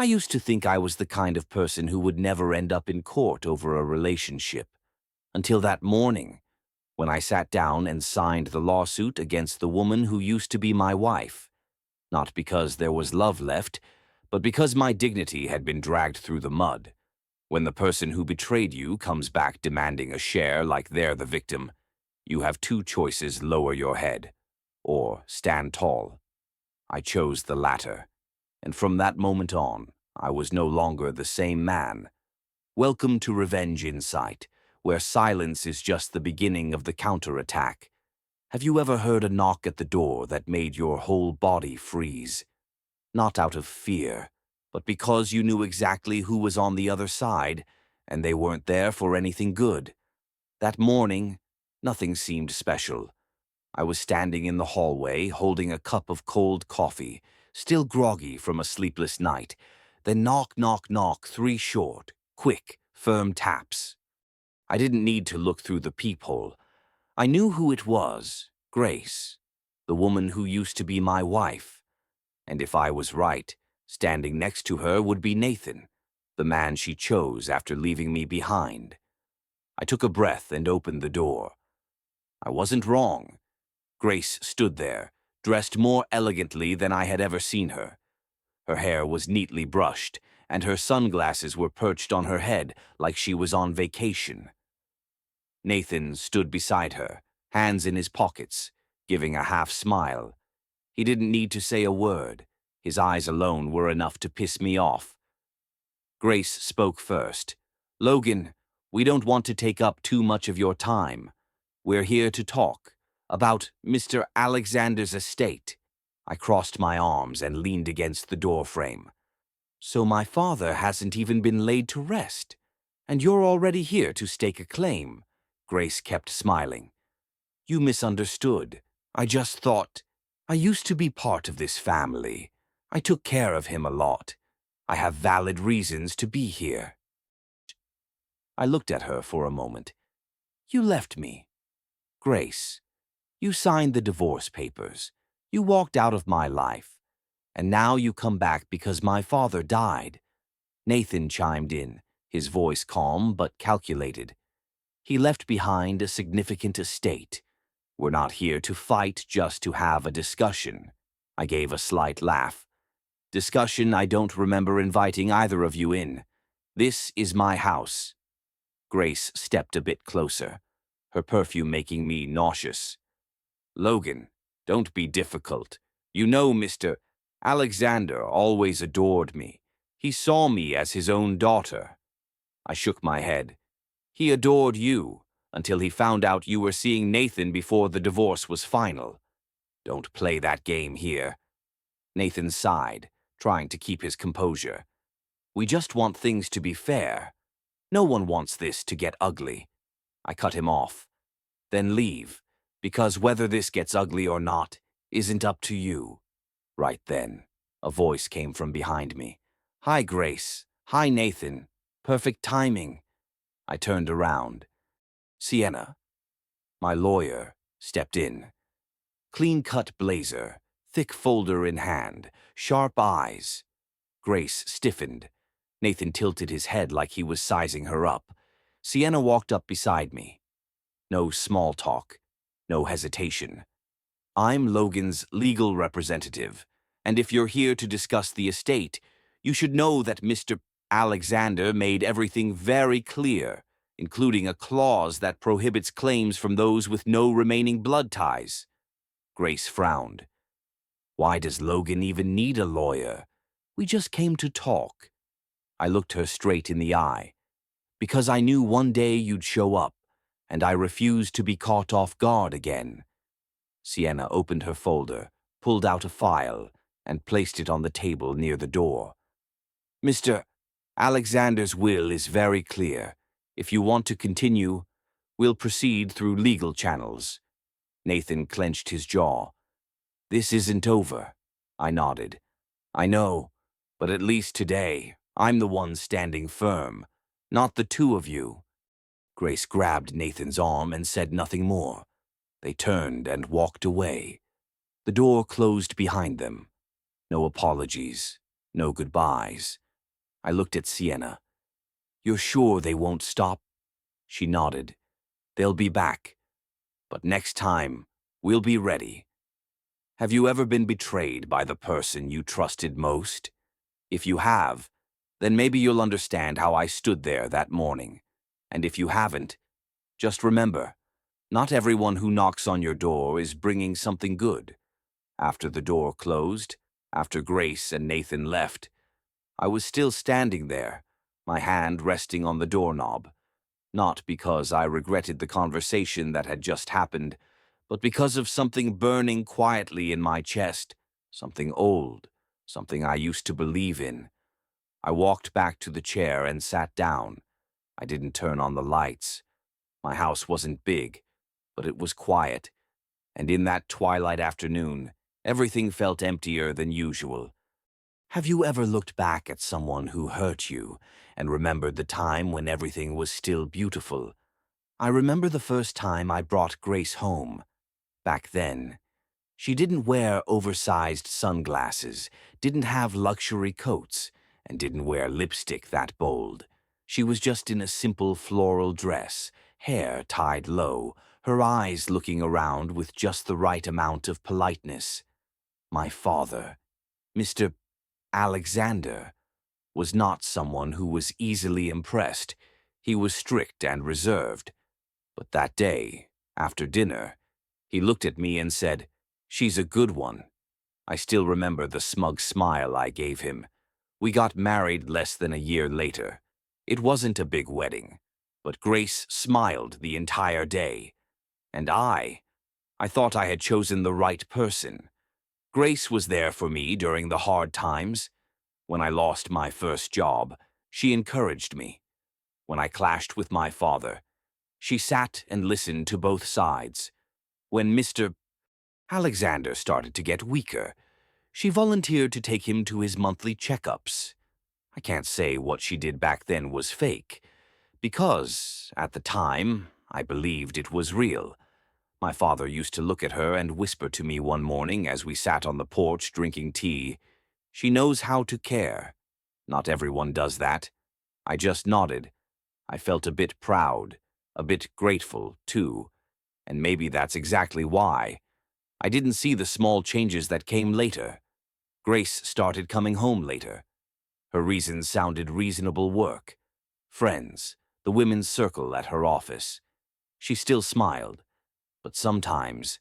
I used to think I was the kind of person who would never end up in court over a relationship, until that morning, when I sat down and signed the lawsuit against the woman who used to be my wife. Not because there was love left, but because my dignity had been dragged through the mud. When the person who betrayed you comes back demanding a share like they're the victim, you have two choices: lower your head or stand tall. I chose the latter, and from that moment on, I was no longer the same man. Welcome to Revenge Insight, where silence is just the beginning of the counterattack. Have you ever heard a knock at the door that made your whole body freeze? Not out of fear, but because you knew exactly who was on the other side, and they weren't there for anything good. That morning, nothing seemed special. I was standing in the hallway, holding a cup of cold coffee, still groggy from a sleepless night. Then knock, knock, knock, three short, quick, firm taps. I didn't need to look through the peephole. I knew who it was: Grace, the woman who used to be my wife. And if I was right, standing next to her would be Nathan, the man she chose after leaving me behind. I took a breath and opened the door. I wasn't wrong. Grace stood there, dressed more elegantly than I had ever seen her. Her hair was neatly brushed, and her sunglasses were perched on her head like she was on vacation. Nathan stood beside her, hands in his pockets, giving a half smile. He didn't need to say a word. His eyes alone were enough to piss me off. Grace spoke first. "Logan, we don't want to take up too much of your time. We're here to talk about Mr. Alexander's estate." I crossed my arms and leaned against the doorframe. "So my father hasn't even been laid to rest, and you're already here to stake a claim." Grace kept smiling. "You misunderstood. I just thought I used to be part of this family. I took care of him a lot. I have valid reasons to be here." I looked at her for a moment. "You left me. Grace, you signed the divorce papers. You walked out of my life. And now you come back because my father died." Nathan chimed in, his voice calm but calculated. "He left behind a significant estate. We're not here to fight, just to have a discussion." I gave a slight laugh. "Discussion I don't remember inviting either of you in. This is my house." Grace stepped a bit closer, her perfume making me nauseous. "Logan, don't be difficult. You know Mr. Alexander always adored me. He saw me as his own daughter." I shook my head. "He adored you until he found out you were seeing Nathan before the divorce was final. Don't play that game here." Nathan sighed, trying to keep his composure. "We just want things to be fair. No one wants this to get ugly." I cut him off. "Then leave, because whether this gets ugly or not isn't up to you." Right then, a voice came from behind me. "Hi, Grace. Hi, Nathan. Perfect timing." I turned around. Sienna, my lawyer, stepped in. Clean-cut blazer, thick folder in hand, sharp eyes. Grace stiffened. Nathan tilted his head like he was sizing her up. Sienna walked up beside me. No small talk, no hesitation. "I'm Logan's legal representative, and if you're here to discuss the estate, you should know that Mr. Alexander made everything very clear, including a clause that prohibits claims from those with no remaining blood ties." Grace frowned. "Why does Logan even need a lawyer? We just came to talk." I looked her straight in the eye. "Because I knew one day you'd show up, and I refused to be caught off guard again." Sienna opened her folder, pulled out a file, and placed it on the table near the door. "Mr. Alexander's will is very clear. If you want to continue, we'll proceed through legal channels." Nathan clenched his jaw. "This isn't over." I nodded. "I know, but at least today, I'm the one standing firm, not the two of you." Grace grabbed Nathan's arm and said nothing more. They turned and walked away. The door closed behind them. No apologies, no goodbyes, I looked at Sienna. "You're sure they won't stop?" She nodded. "They'll be back. But next time, we'll be ready." Have you ever been betrayed by the person you trusted most? If you have, then maybe you'll understand how I stood there that morning. And if you haven't, just remember, not everyone who knocks on your door is bringing something good. After the door closed, after Grace and Nathan left, I was still standing there, my hand resting on the doorknob, not because I regretted the conversation that had just happened, but because of something burning quietly in my chest, something old, something I used to believe in. I walked back to the chair and sat down. I didn't turn on the lights. My house wasn't big, but it was quiet, and in that twilight afternoon, everything felt emptier than usual. Have you ever looked back at someone who hurt you and remembered the time when everything was still beautiful? I remember the first time I brought Grace home. Back then, she didn't wear oversized sunglasses, didn't have luxury coats, and didn't wear lipstick that bold. She was just in a simple floral dress, hair tied low, her eyes looking around with just the right amount of politeness. My father, Mr. Alexander, was not someone who was easily impressed. He was strict and reserved. But that day, after dinner, he looked at me and said, "She's a good one." I still remember the smug smile I gave him. We got married less than a year later. It wasn't a big wedding, but Grace smiled the entire day. And I thought I had chosen the right person. Grace was there for me during the hard times. When I lost my first job, she encouraged me. When I clashed with my father, she sat and listened to both sides. When Mr. Alexander started to get weaker, she volunteered to take him to his monthly checkups. I can't say what she did back then was fake, because, at the time, I believed it was real. My father used to look at her and whisper to me one morning as we sat on the porch drinking tea, "She knows how to care." Not everyone does that. I just nodded. I felt a bit proud, a bit grateful, too. And maybe that's exactly why. I didn't see the small changes that came later. Grace started coming home later. Her reasons sounded reasonable: work, friends, the women's circle at her office. She still smiled, but sometimes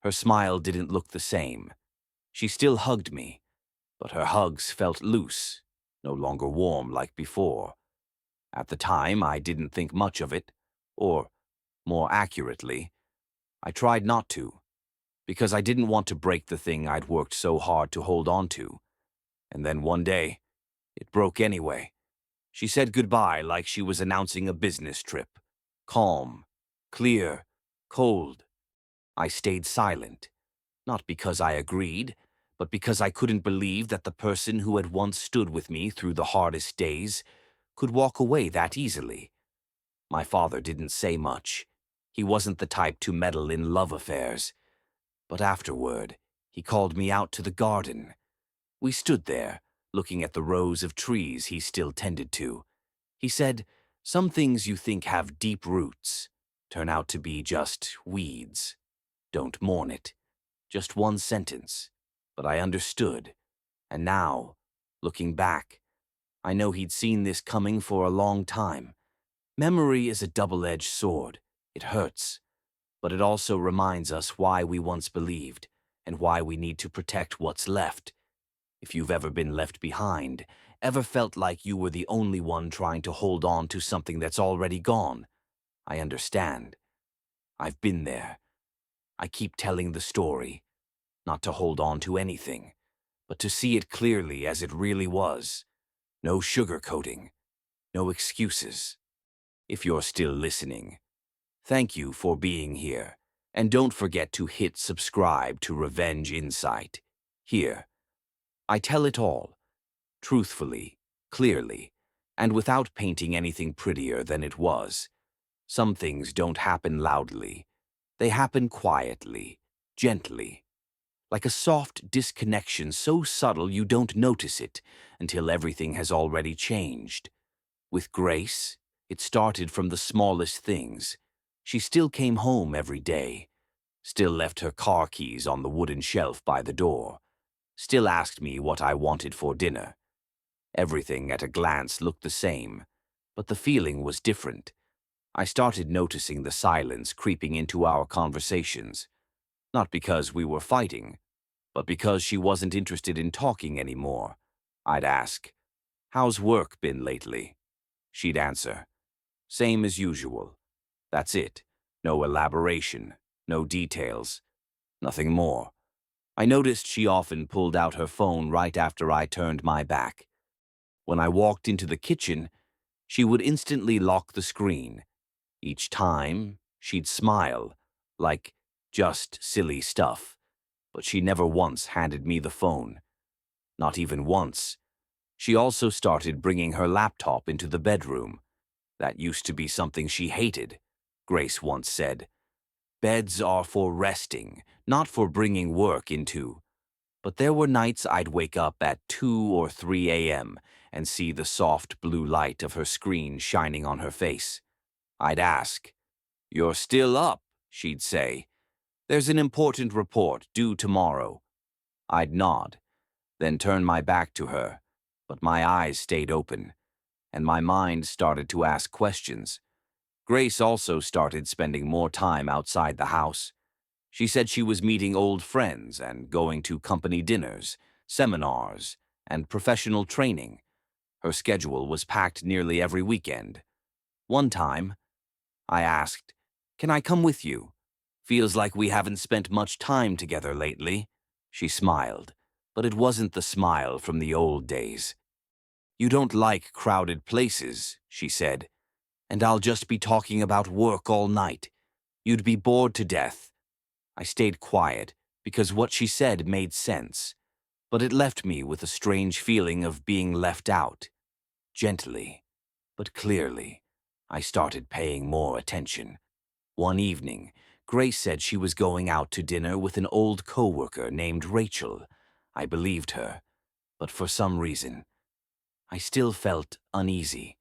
her smile didn't look the same. She still hugged me, but her hugs felt loose, no longer warm like before. At the time, I didn't think much of it, or, more accurately, I tried not to, because I didn't want to break the thing I'd worked so hard to hold on to. And then one day, it broke anyway. She said goodbye like she was announcing a business trip. Calm, clear, cold. I stayed silent, not because I agreed, but because I couldn't believe that the person who had once stood with me through the hardest days could walk away that easily. My father didn't say much. He wasn't the type to meddle in love affairs. But afterward, he called me out to the garden. We stood there, looking at the rows of trees he still tended to. He said, "Some things you think have deep roots turn out to be just weeds. Don't mourn it." Just one sentence, but I understood. And now, looking back, I know he'd seen this coming for a long time. Memory is a double-edged sword. It hurts, but it also reminds us why we once believed and why we need to protect what's left. If you've ever been left behind, ever felt like you were the only one trying to hold on to something that's already gone, I understand. I've been there. I keep telling the story, not to hold on to anything, but to see it clearly as it really was. No sugarcoating, no excuses. If you're still listening, thank you for being here, and don't forget to hit subscribe to Revenge Insight. Here, I tell it all, truthfully, clearly, and without painting anything prettier than it was. Some things don't happen loudly. They happen quietly, gently, like a soft disconnection so subtle you don't notice it until everything has already changed. With Grace, it started from the smallest things. She still came home every day, still left her car keys on the wooden shelf by the door, still asked me what I wanted for dinner. Everything at a glance looked the same, but the feeling was different. I started noticing the silence creeping into our conversations, not because we were fighting, but because she wasn't interested in talking anymore. I'd ask, "How's work been lately?" She'd answer, "Same as usual." That's it. No elaboration, no details, nothing more. I noticed she often pulled out her phone right after I turned my back. When I walked into the kitchen, she would instantly lock the screen. Each time, she'd smile, like, just silly stuff, but she never once handed me the phone. Not even once. She also started bringing her laptop into the bedroom. That used to be something she hated. Grace once said, "Beds are for resting, not for bringing work into." But there were nights I'd wake up at 2 or 3 a.m. and see the soft blue light of her screen shining on her face. I'd ask, "You're still up?" she'd say. "There's an important report due tomorrow." I'd nod, then turn my back to her, but my eyes stayed open, and my mind started to ask questions. Grace also started spending more time outside the house. She said she was meeting old friends and going to company dinners, seminars, and professional training. Her schedule was packed nearly every weekend. One time, I asked, "Can I come with you? Feels like we haven't spent much time together lately." She smiled, but it wasn't the smile from the old days. "You don't like crowded places," she said, "and I'll just be talking about work all night. You'd be bored to death." I stayed quiet because what she said made sense, but it left me with a strange feeling of being left out. Gently, but clearly, I started paying more attention. One evening, Grace said she was going out to dinner with an old coworker named Rachel. I believed her, but for some reason, I still felt uneasy.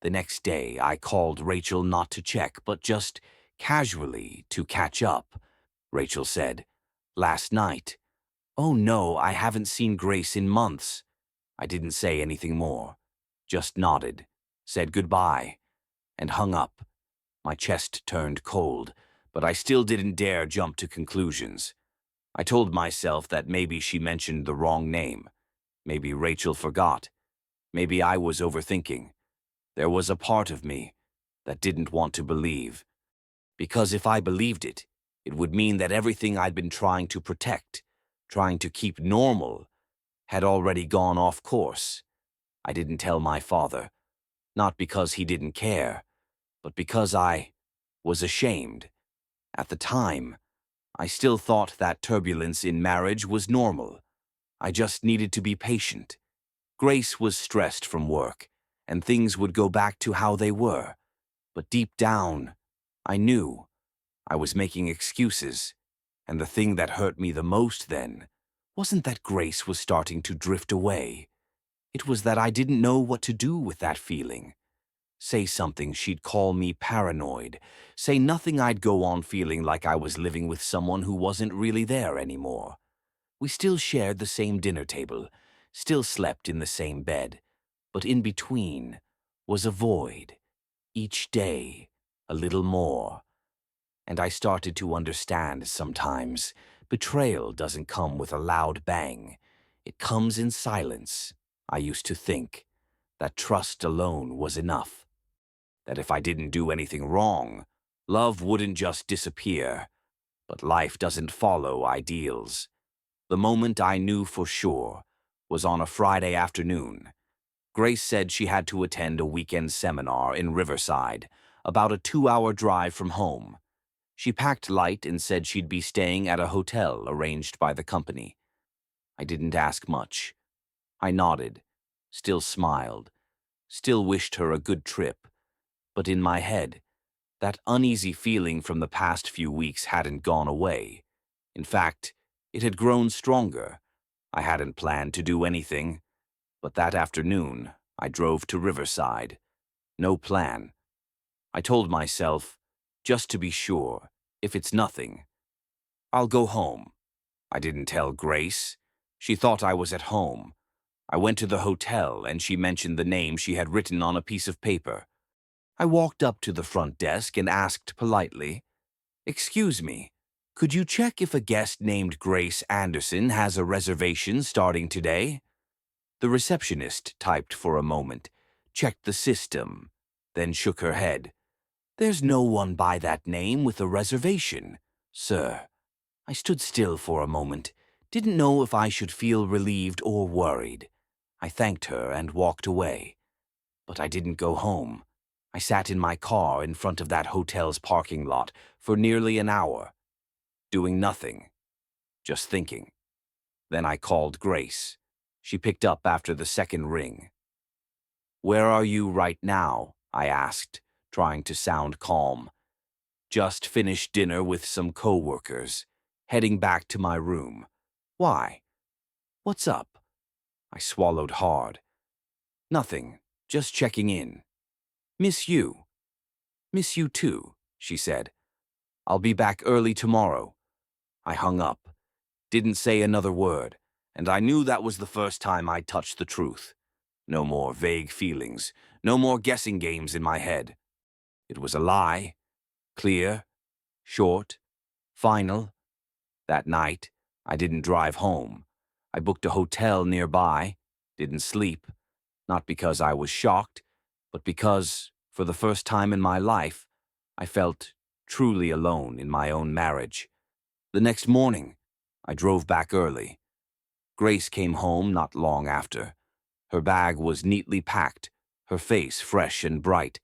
The next day, I called Rachel not to check, but just casually to catch up. Rachel said, "Last night." "Oh no, I haven't seen Grace in months." I didn't say anything more, just nodded, said goodbye, and hung up. My chest turned cold, but I still didn't dare jump to conclusions. I told myself that maybe she mentioned the wrong name. Maybe Rachel forgot. Maybe I was overthinking. There was a part of me that didn't want to believe. Because if I believed it, it would mean that everything I'd been trying to protect, trying to keep normal, had already gone off course. I didn't tell my father, not because he didn't care, but because I was ashamed. At the time, I still thought that turbulence in marriage was normal. I just needed to be patient. Grace was stressed from work, and things would go back to how they were. But deep down, I knew I was making excuses. And the thing that hurt me the most then wasn't that Grace was starting to drift away. It was that I didn't know what to do with that feeling. Say something, she'd call me paranoid. Say nothing, I'd go on feeling like I was living with someone who wasn't really there anymore. We still shared the same dinner table, still slept in the same bed, but in between was a void. Each day, a little more. And I started to understand sometimes betrayal doesn't come with a loud bang. It comes in silence. I used to think that trust alone was enough. That if I didn't do anything wrong, love wouldn't just disappear. But life doesn't follow ideals. The moment I knew for sure was on a Friday afternoon. Grace said she had to attend a weekend seminar in Riverside, about a 2-hour drive from home. She packed light and said she'd be staying at a hotel arranged by the company. I didn't ask much. I nodded, still smiled, still wished her a good trip. But in my head, that uneasy feeling from the past few weeks hadn't gone away. In fact, It had grown stronger. I hadn't planned to do anything, but that afternoon, I drove to Riverside. No plan. I told myself, just to be sure, if it's nothing, I'll go home. I didn't tell Grace. She thought I was at home. I went to the hotel and she mentioned the name she had written on a piece of paper. I walked up to the front desk and asked politely, "Excuse me, could you check if a guest named Grace Anderson has a reservation starting today?" The receptionist typed for a moment, checked the system, then shook her head. "There's no one by that name with a reservation, sir." I stood still for a moment, didn't know if I should feel relieved or worried. I thanked her and walked away. But I didn't go home. I sat in my car in front of that hotel's parking lot for nearly an hour, doing nothing, just thinking. Then I called Grace. She picked up after the second ring. "Where are you right now?" I asked, trying to sound calm. "Just finished dinner with some coworkers, heading back to my room." "Why? What's up?" I swallowed hard. "Nothing, just checking in. Miss you." "Miss you too," she said. "I'll be back early tomorrow." I hung up, didn't say another word, and I knew that was the first time I'd touched the truth. No more vague feelings, no more guessing games in my head. It was a lie, clear, short, final. That night, I didn't drive home. I booked a hotel nearby, didn't sleep, not because I was shocked, but because, for the first time in my life, I felt truly alone in my own marriage. The next morning, I drove back early. Grace came home not long after. Her bag was neatly packed, her face fresh and bright.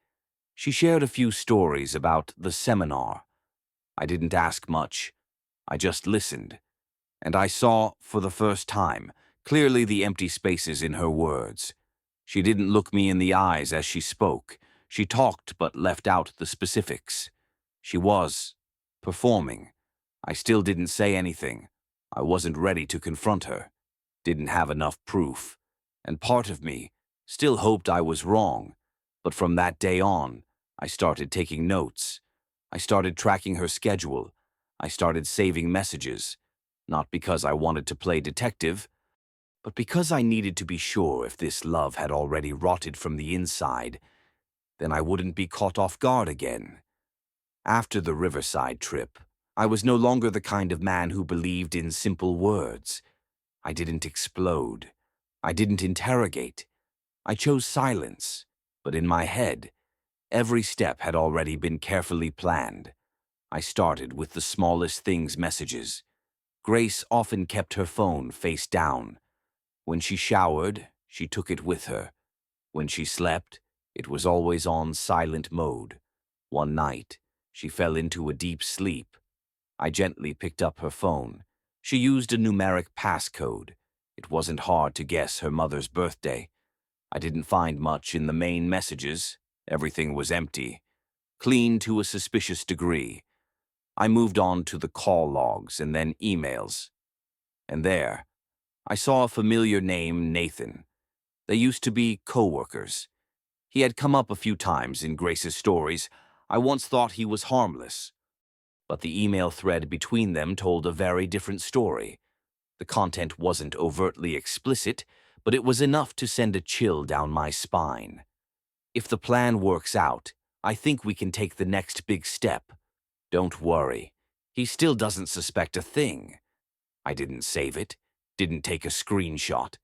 She shared a few stories about the seminar. I didn't ask much. I just listened. And I saw, for the first time, clearly the empty spaces in her words. She didn't look me in the eyes as she spoke. She talked but left out the specifics. She was performing. I still didn't say anything. I wasn't ready to confront her. Didn't have enough proof. And part of me still hoped I was wrong. But from that day on, I started taking notes. I started tracking her schedule. I started saving messages. Not because I wanted to play detective, but because I needed to be sure if this love had already rotted from the inside, then I wouldn't be caught off guard again. After the Riverside trip, I was no longer the kind of man who believed in simple words. I didn't explode. I didn't interrogate. I chose silence, but in my head, every step had already been carefully planned. I started with the smallest things messages. Grace often kept her phone face down. When she showered, she took it with her. When she slept, it was always on silent mode. One night, she fell into a deep sleep. I gently picked up her phone. She used a numeric passcode. It wasn't hard to guess her mother's birthday. I didn't find much in the main messages. Everything was empty, clean to a suspicious degree. I moved on to the call logs and then emails. And there, I saw a familiar name, Nathan. They used to be co-workers. He had come up a few times in Grace's stories. I once thought he was harmless. But the email thread between them told a very different story. The content wasn't overtly explicit, but it was enough to send a chill down my spine. "If the plan works out, I think we can take the next big step. Don't worry. He still doesn't suspect a thing." I didn't save it, didn't take a screenshot.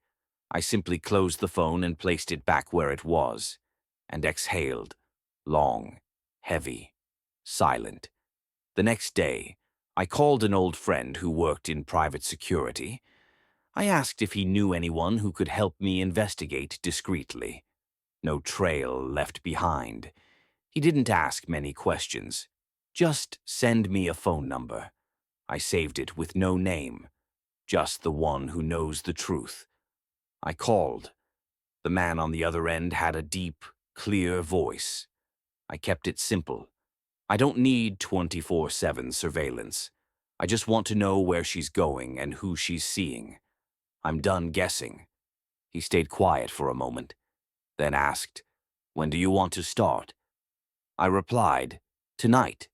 I simply closed the phone and placed it back where it was, and exhaled, long, heavy, silent. The next day, I called an old friend who worked in private security. I asked if he knew anyone who could help me investigate discreetly. No trail left behind. He didn't ask many questions. Just send me a phone number. I saved it with no name, just the one who knows the truth. I called. The man on the other end had a deep, clear voice. I kept it simple. I don't need 24/7 surveillance. I just want to know where she's going and who she's seeing. I'm done guessing." He stayed quiet for a moment, then asked, "When do you want to start?" I replied, "Tonight."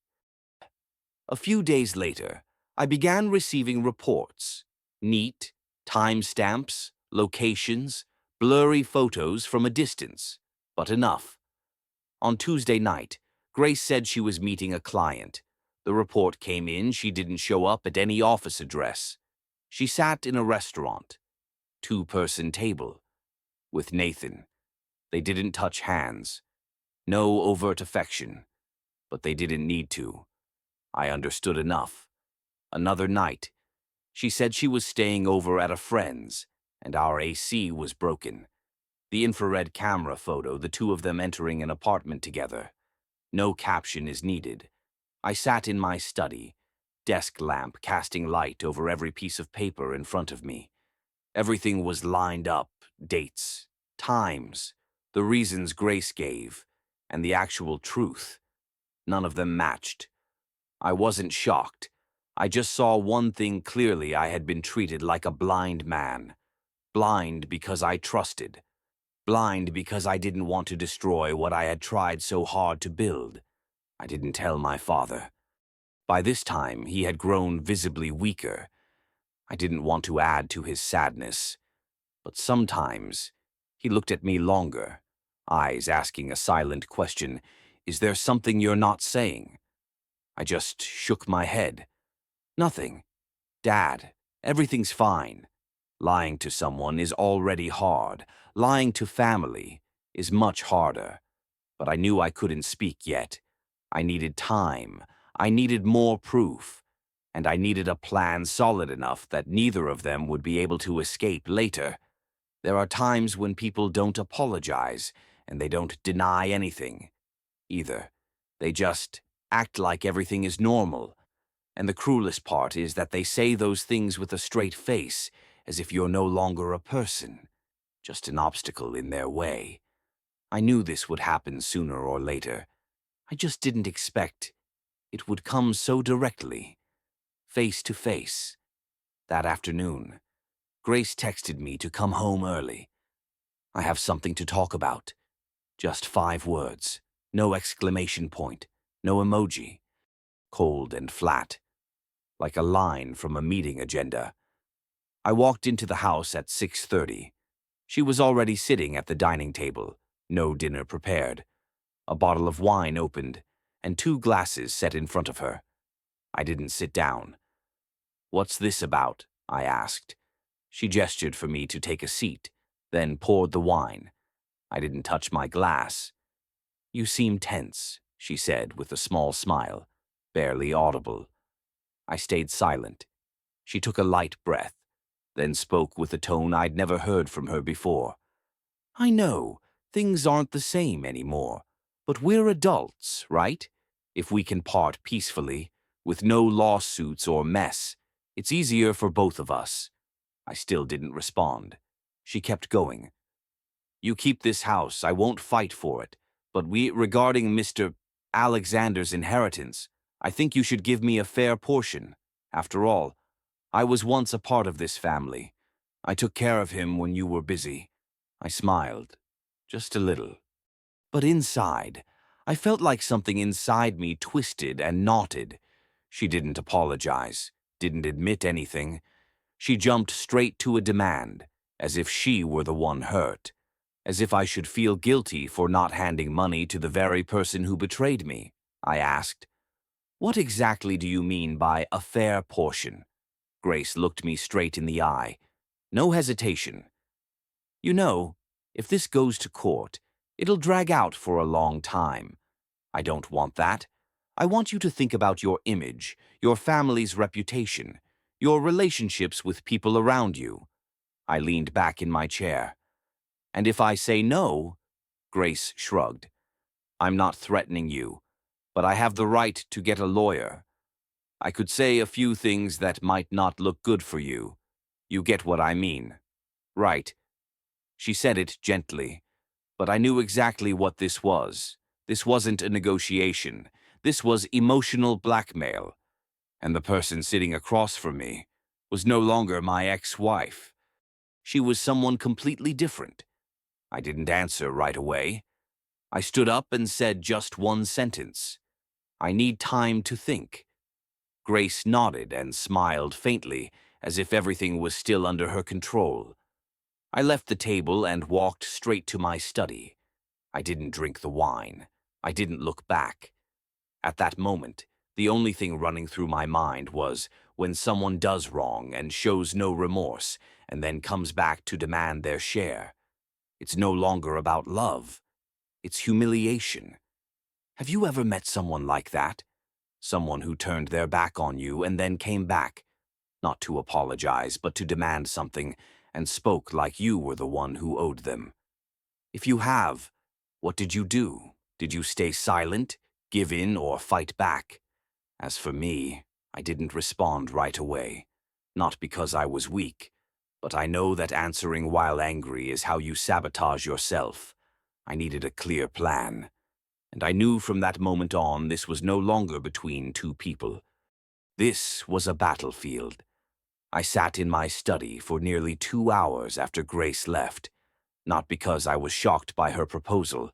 A few days later, I began receiving reports. Neat, timestamps, locations, blurry photos from a distance, but enough. On Tuesday night, Grace said she was meeting a client. The report came in she didn't show up at any office address. She sat in a restaurant, two-person table, with Nathan. They didn't touch hands. No overt affection, but they didn't need to. I understood enough. Another night, she said she was staying over at a friend's, and our AC was broken. The infrared camera photo, the two of them entering an apartment together. No caption is needed. I sat in my study, desk lamp casting light over every piece of paper in front of me. Everything was lined up, dates, times, the reasons Grace gave, and the actual truth. None of them matched. I wasn't shocked. I just saw one thing clearly: I had been treated like a blind man. Blind because I trusted. Blind because I didn't want to destroy what I had tried so hard to build. I didn't tell my father. By this time, he had grown visibly weaker. I didn't want to add to his sadness. But sometimes, he looked at me longer, eyes asking a silent question: "Is there something you're not saying?" I just shook my head. "Nothing. Dad, everything's fine." Lying to someone is already hard. Lying to family is much harder. But I knew I couldn't speak yet. I needed time. I needed more proof. And I needed a plan solid enough that neither of them would be able to escape later. There are times when people don't apologize, and they don't deny anything, either. They just act like everything is normal. And the cruelest part is that they say those things with a straight face, as if you're no longer a person, just an obstacle in their way. I knew this would happen sooner or later. I just didn't expect it would come so directly, face to face. That afternoon, Grace texted me to come home early. "I have something to talk about." Just 5 words. No exclamation point. No emoji. Cold and flat, like a line from a meeting agenda. I walked into the house at 6:30. She was already sitting at the dining table, no dinner prepared. A bottle of wine opened, and 2 glasses set in front of her. I didn't sit down. "What's this about?" I asked. She gestured for me to take a seat, then poured the wine. I didn't touch my glass. "You seem tense," she said with a small smile, barely audible. I stayed silent. She took a light breath, then spoke with a tone I'd never heard from her before. "I know, things aren't the same anymore, but we're adults, right? If we can part peacefully, with no lawsuits or mess, it's easier for both of us." I still didn't respond. She kept going. "You keep this house, I won't fight for it, but regarding Mr. Alexander's inheritance, I think you should give me a fair portion. After all, I was once a part of this family. I took care of him when you were busy." I smiled, just a little. But inside, I felt like something inside me twisted and knotted. She didn't apologize, didn't admit anything. She jumped straight to a demand, as if she were the one hurt, as if I should feel guilty for not handing money to the very person who betrayed me. I asked, "What exactly do you mean by a fair portion?" Grace looked me straight in the eye. No hesitation. "You know, if this goes to court, it'll drag out for a long time. I don't want that. I want you to think about your image, your family's reputation, your relationships with people around you." I leaned back in my chair. "And if I say no?" Grace shrugged. "I'm not threatening you, but I have the right to get a lawyer. I could say a few things that might not look good for you. You get what I mean, right?" She said it gently, but I knew exactly what this was. This wasn't a negotiation. This was emotional blackmail. And the person sitting across from me was no longer my ex-wife. She was someone completely different. I didn't answer right away. I stood up and said just one sentence. I need time to think. Grace nodded and smiled faintly, as if everything was still under her control. I left the table and walked straight to my study. I didn't drink the wine. I didn't look back. At that moment, the only thing running through my mind was when someone does wrong and shows no remorse and then comes back to demand their share. It's no longer about love. It's humiliation. Have you ever met someone like that? Someone who turned their back on you and then came back, not to apologize, but to demand something, and spoke like you were the one who owed them. If you have, what did you do? Did you stay silent, give in, or fight back? As for me, I didn't respond right away. Not because I was weak, but I know that answering while angry is how you sabotage yourself. I needed a clear plan. And I knew from that moment on this was no longer between two people. This was a battlefield. I sat in my study for nearly 2 hours after Grace left, not because I was shocked by her proposal.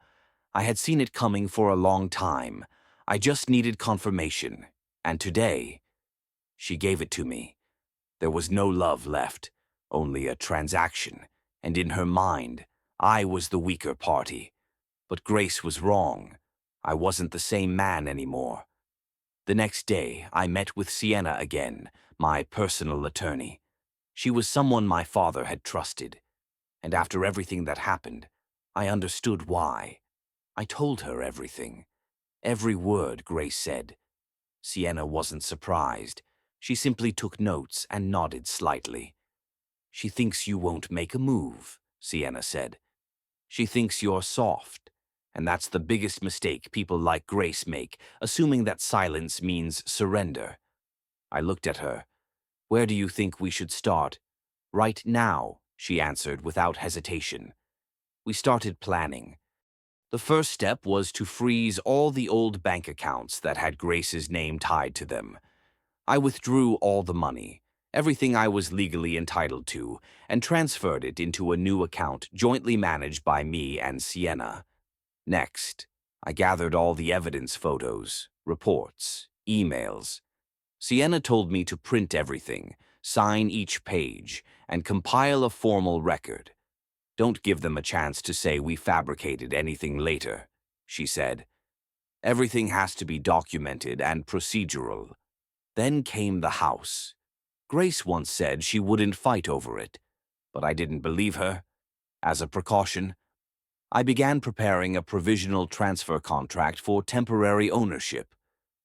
I had seen it coming for a long time. I just needed confirmation, and today, she gave it to me. There was no love left, only a transaction, and in her mind, I was the weaker party. But Grace was wrong. I wasn't the same man anymore. The next day, I met with Sienna again, my personal attorney. She was someone my father had trusted, and after everything that happened, I understood why. I told her everything. Every word Grace said. Sienna wasn't surprised. She simply took notes and nodded slightly. She thinks you won't make a move, Sienna said. She thinks you're soft. And that's the biggest mistake people like Grace make, assuming that silence means surrender. I looked at her. Where do you think we should start? Right now, she answered without hesitation. We started planning. The first step was to freeze all the old bank accounts that had Grace's name tied to them. I withdrew all the money, everything I was legally entitled to, and transferred it into a new account jointly managed by me and Sienna. Next, I gathered all the evidence photos, reports, emails. Sienna told me to print everything, sign each page, and compile a formal record. Don't give them a chance to say we fabricated anything later, she said. Everything has to be documented and procedural. Then came the house. Grace once said she wouldn't fight over it, but I didn't believe her. As a precaution, I began preparing a provisional transfer contract for temporary ownership.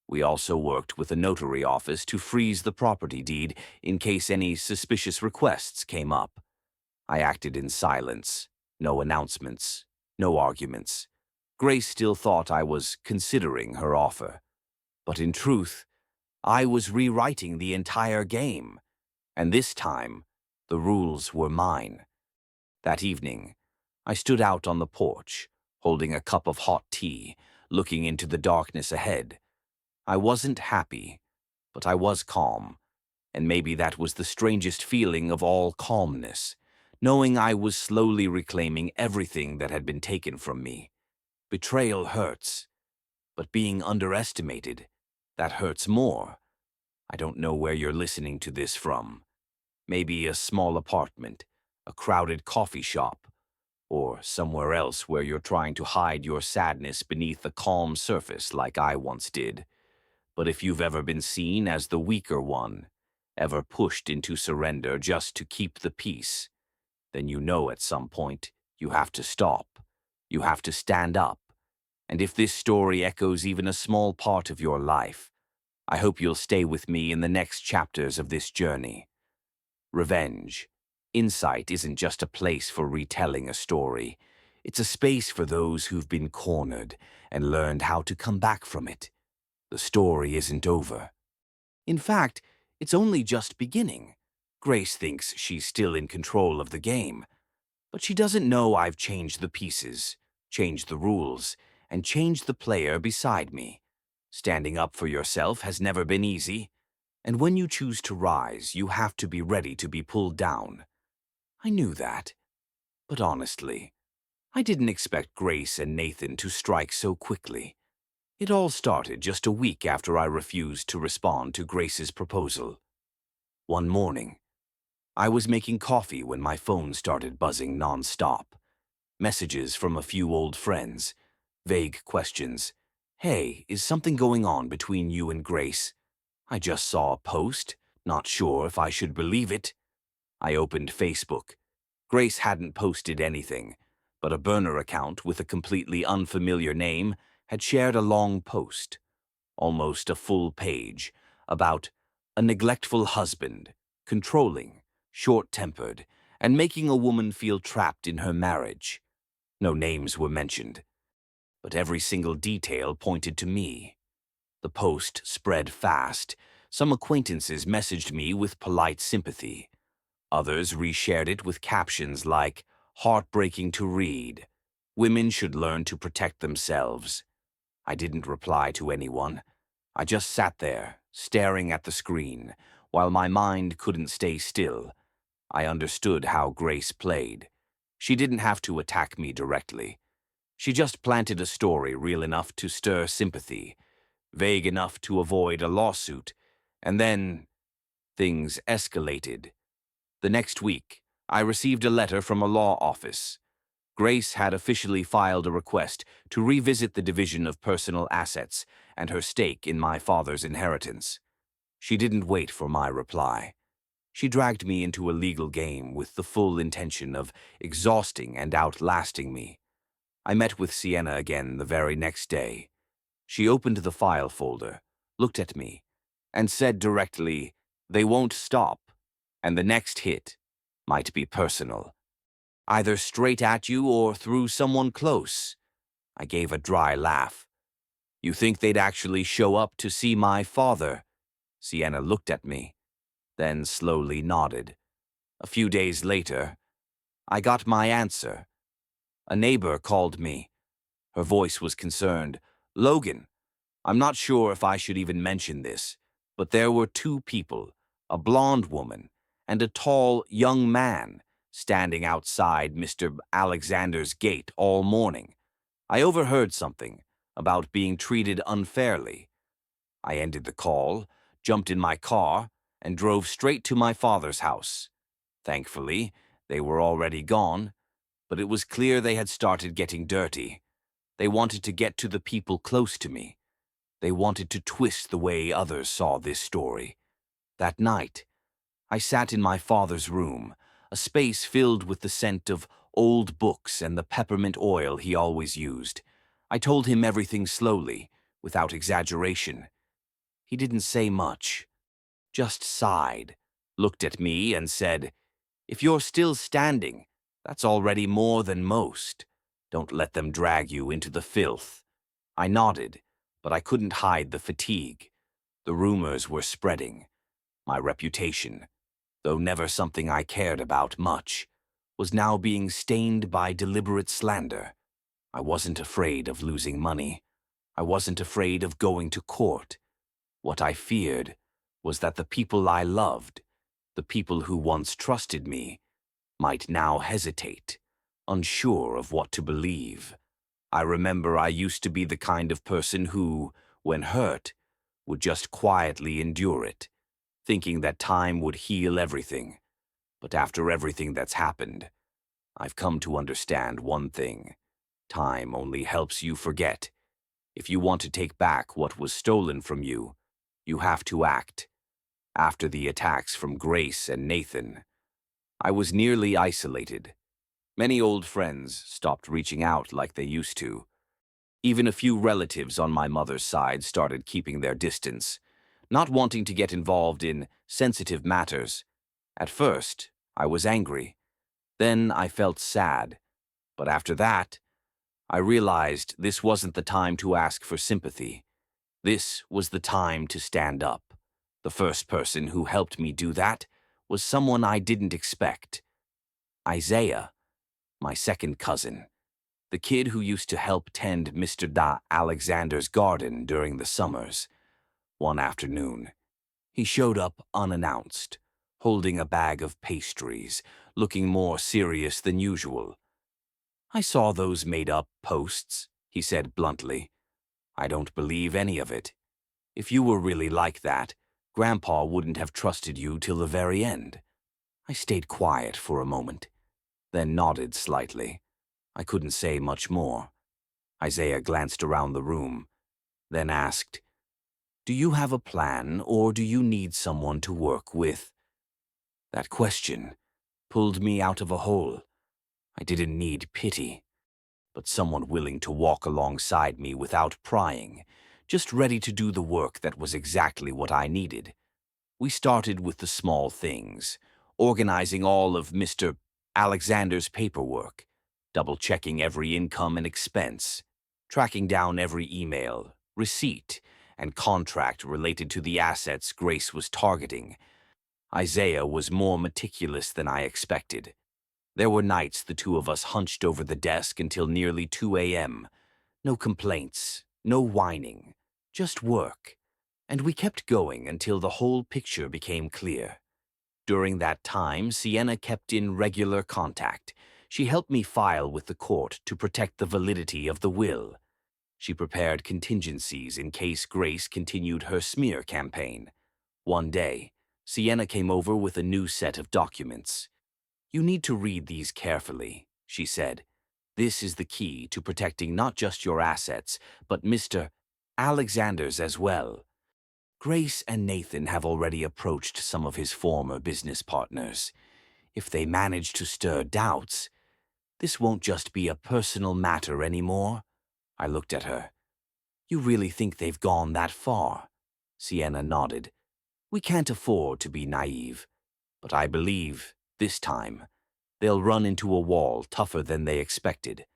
We also worked with a notary office to freeze the property deed in case any suspicious requests came up. I acted in silence, no announcements, no arguments. Grace still thought I was considering her offer. But in truth, I was rewriting the entire game. And this time, the rules were mine. That evening, I stood out on the porch, holding a cup of hot tea, looking into the darkness ahead. I wasn't happy, but I was calm, and maybe that was the strangest feeling of all calmness, knowing I was slowly reclaiming everything that had been taken from me. Betrayal hurts, but being underestimated, that hurts more. I don't know where you're listening to this from. Maybe a small apartment, a crowded coffee shop, or somewhere else where you're trying to hide your sadness beneath a calm surface like I once did. But if you've ever been seen as the weaker one, ever pushed into surrender just to keep the peace, then you know at some point you have to stop. You have to stand up. And if this story echoes even a small part of your life, I hope you'll stay with me in the next chapters of this journey. Revenge. Insight isn't just a place for retelling a story. It's a space for those who've been cornered and learned how to come back from it. The story isn't over. In fact, it's only just beginning. Grace thinks she's still in control of the game, but she doesn't know I've changed the pieces, changed the rules, and changed the player beside me. Standing up for yourself has never been easy, And when you choose to rise, you have to be ready to be pulled down. I knew that. But honestly, I didn't expect Grace and Nathan to strike so quickly. It all started just a week after I refused to respond to Grace's proposal. One morning, I was making coffee when my phone started buzzing non-stop. Messages from a few old friends, vague questions. Hey, is something going on between you and Grace? I just saw a post, not sure if I should believe it. I opened Facebook. Grace hadn't posted anything, but a burner account with a completely unfamiliar name had shared a long post, almost a full page, about a neglectful husband, controlling, short-tempered, and making a woman feel trapped in her marriage. No names were mentioned, but every single detail pointed to me. The post spread fast. Some acquaintances messaged me with polite sympathy. Others reshared it with captions like, "Heartbreaking to read. Women should learn to protect themselves." I didn't reply to anyone. I just sat there, staring at the screen, while my mind couldn't stay still. I understood how Grace played. She didn't have to attack me directly. She just planted a story real enough to stir sympathy, vague enough to avoid a lawsuit, and then things escalated. The next week, I received a letter from a law office. Grace had officially filed a request to revisit the division of personal assets and her stake in my father's inheritance. She didn't wait for my reply. She dragged me into a legal game with the full intention of exhausting and outlasting me. I met with Sienna again the very next day. She opened the file folder, looked at me, and said directly, "They won't stop, and the next hit might be personal. Either straight at you or through someone close." I gave a dry laugh. "You think they'd actually show up to see my father?" Sienna looked at me, then slowly nodded. A few days later, I got my answer. A neighbor called me. Her voice was concerned. "Logan, I'm not sure if I should even mention this, but there were two people, a blonde woman and a tall, young man, standing outside Mr. Alexander's gate all morning. I overheard something about being treated unfairly." I ended the call, jumped in my car, and drove straight to my father's house. Thankfully, they were already gone, but it was clear they had started getting dirty. They wanted to get to the people close to me. They wanted to twist the way others saw this story. That night, I sat in my father's room, a space filled with the scent of old books and the peppermint oil he always used. I told him everything slowly, without exaggeration. He didn't say much, just sighed, looked at me and said, "If you're still standing, that's already more than most. Don't let them drag you into the filth." I nodded, but I couldn't hide the fatigue. The rumors were spreading. My reputation, though never something I cared about much, was now being stained by deliberate slander. I wasn't afraid of losing money. I wasn't afraid of going to court. What I feared was that the people I loved, the people who once trusted me, might now hesitate, unsure of what to believe. I remember I used to be the kind of person who, when hurt, would just quietly endure it, thinking that time would heal everything. But after everything that's happened, I've come to understand one thing. Time only helps you forget. If you want to take back what was stolen from you, you have to act. After the attacks from Grace and Nathan, I was nearly isolated. Many old friends stopped reaching out like they used to. Even a few relatives on my mother's side started keeping their distance, not wanting to get involved in sensitive matters. At first, I was angry. Then I felt sad. But after that, I realized this wasn't the time to ask for sympathy. This was the time to stand up. The first person who helped me do that was someone I didn't expect. Isaiah, my second cousin, the kid who used to help tend Mr. Alexander's garden during the summers. One afternoon, He showed up unannounced, holding a bag of pastries, looking more serious than usual. "I saw those made-up posts," he said bluntly. "I don't believe any of it. If you were really like that, Grandpa wouldn't have trusted you till the very end." I stayed quiet for a moment, then nodded slightly. I couldn't say much more. Isaiah glanced around the room, then asked, "Do you have a plan, or do you need someone to work with?" That question pulled me out of a hole. I didn't need pity, but someone willing to walk alongside me without prying, just ready to do the work that was exactly what I needed. We started with the small things, organizing all of Mr. Alexander's paperwork, double-checking every income and expense, tracking down every email, receipt, and contract related to the assets Grace was targeting. Isaiah was more meticulous than I expected. There were nights the two of us hunched over the desk until nearly 2 a.m. No complaints, no whining, just work. And we kept going until the whole picture became clear. During that time, Sienna kept in regular contact. She helped me file with the court to protect the validity of the will. She prepared contingencies in case Grace continued her smear campaign. One day, Sienna came over with a new set of documents. "You need to read these carefully," she said. "This is the key to protecting not just your assets, but Mr. Alexander's as well. Grace and Nathan have already approached some of his former business partners. If they manage to stir doubts, this won't just be a personal matter anymore." I looked at her. "You really think they've gone that far?" Sienna nodded. "We can't afford to be naive, but I believe, this time, they'll run into a wall tougher than they expected."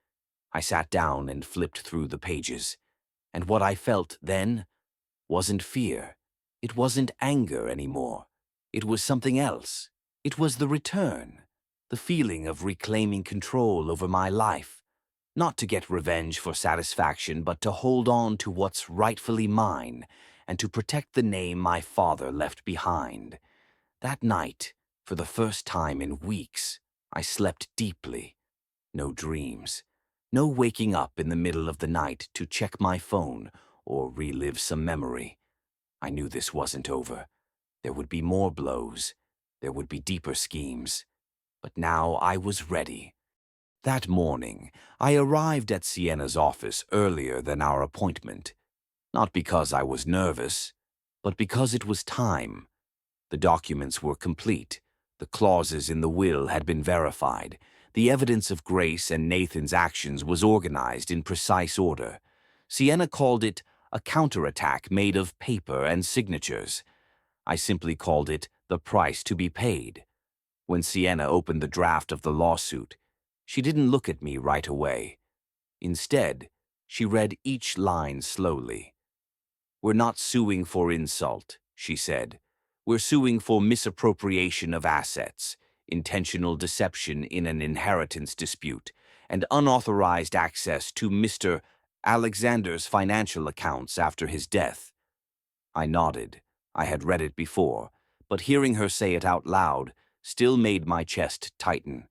I sat down and flipped through the pages, and what I felt then wasn't fear. It wasn't anger anymore. It was something else. It was the return, the feeling of reclaiming control over my life, not to get revenge for satisfaction, but to hold on to what's rightfully mine and to protect the name my father left behind. That night, for the first time in weeks, I slept deeply. No dreams. No waking up in the middle of the night to check my phone or relive some memory. I knew this wasn't over. There would be more blows. There would be deeper schemes. But now I was ready. That morning, I arrived at Sienna's office earlier than our appointment. Not because I was nervous, but because it was time. The documents were complete. The clauses in the will had been verified. The evidence of Grace and Nathan's actions was organized in precise order. Sienna called it a counterattack made of paper and signatures. I simply called it the price to be paid. When Sienna opened the draft of the lawsuit, she didn't look at me right away. Instead, she read each line slowly. "We're not suing for insult," she said. "We're suing for misappropriation of assets, intentional deception in an inheritance dispute, and unauthorized access to Mr. Alexander's financial accounts after his death." I nodded. I had read it before, but hearing her say it out loud still made my chest tighten.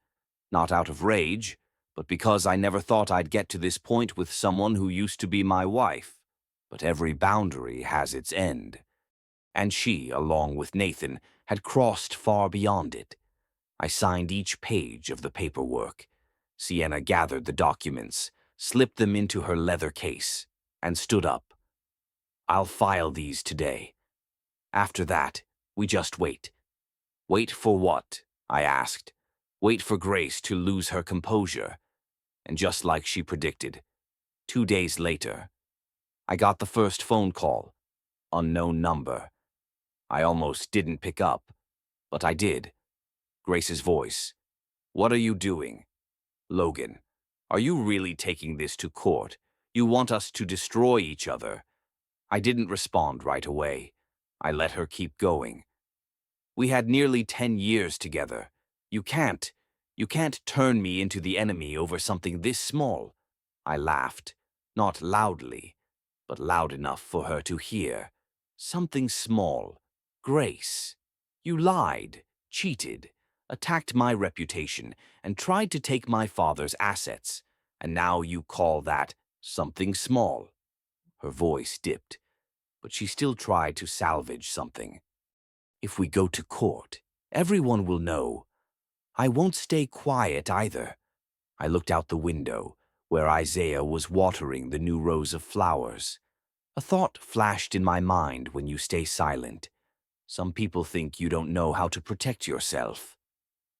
Not out of rage, but because I never thought I'd get to this point with someone who used to be my wife. But every boundary has its end. And she, along with Nathan, had crossed far beyond it. I signed each page of the paperwork. Sienna gathered the documents, slipped them into her leather case, and stood up. "I'll file these today. After that, we just wait." "Wait for what?" I asked. "Wait for Grace to lose her composure." And just like she predicted, 2 days later, I got the first phone call. Unknown number. I almost didn't pick up, but I did. Grace's voice. "What are you doing?" "Logan, are you really taking this to court? You want us to destroy each other?" I didn't respond right away. I let her keep going. "We had nearly 10 years together. You can't turn me into the enemy over something this small." I laughed, not loudly, but loud enough for her to hear. "Something small. Grace, you lied, cheated, attacked my reputation, and tried to take my father's assets, and now you call that something small." Her voice dipped, but she still tried to salvage something. "If we go to court, everyone will know. I won't stay quiet either." I looked out the window, where Isaiah was watering the new rows of flowers. A thought flashed in my mind when you stay silent. Some people think you don't know how to protect yourself.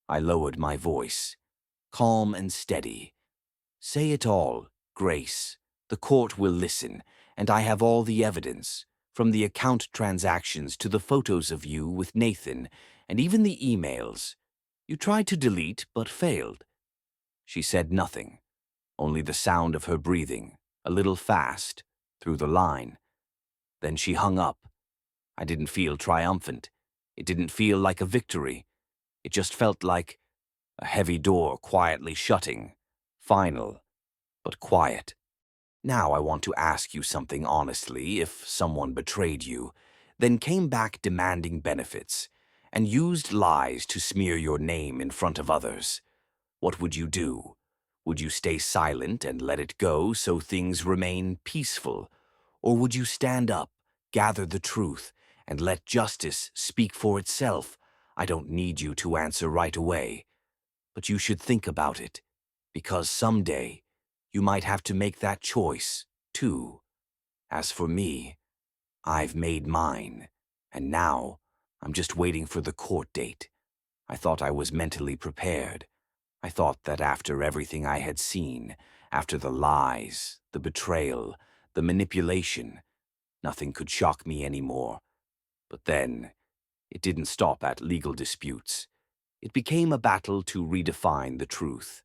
I lowered my voice, calm and steady. "Say it all, Grace. The court will listen, and I have all the evidence, from the account transactions to the photos of you with Nathan, and even the emails. You tried to delete, but failed." She said nothing, only the sound of her breathing, a little fast, through the line. Then she hung up. I didn't feel triumphant. It didn't feel like a victory. It just felt like a heavy door quietly shutting, final, but quiet. "Now I want to ask you something honestly. If someone betrayed you, then came back demanding benefits, and used lies to smear your name in front of others, what would you do? Would you stay silent and let it go so things remain peaceful? Or would you stand up, gather the truth, and let justice speak for itself? I don't need you to answer right away, but you should think about it, because someday you might have to make that choice, too. As for me, I've made mine, and now I'm just waiting for the court date. I thought I was mentally prepared. I thought that after everything I had seen, after the lies, the betrayal, the manipulation, nothing could shock me anymore. But then, it didn't stop at legal disputes. It became a battle to redefine the truth.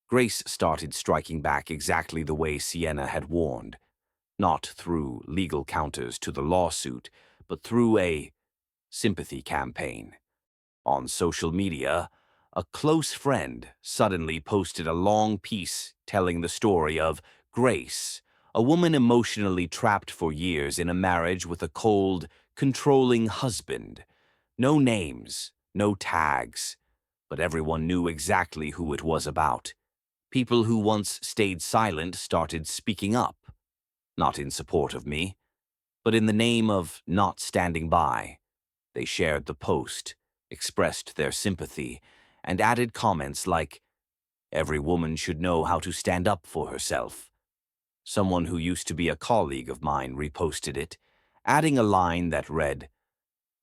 Grace started striking back exactly the way Sienna had warned, not through legal counters to the lawsuit, but through a sympathy campaign. On social media, a close friend suddenly posted a long piece telling the story of Grace, a woman emotionally trapped for years in a marriage with a cold, controlling husband. No names, no tags, but everyone knew exactly who it was about. People who once stayed silent started speaking up, not in support of me, but in the name of not standing by. They shared the post, expressed their sympathy, and added comments like, "Every woman should know how to stand up for herself." Someone who used to be a colleague of mine reposted it, adding a line that read,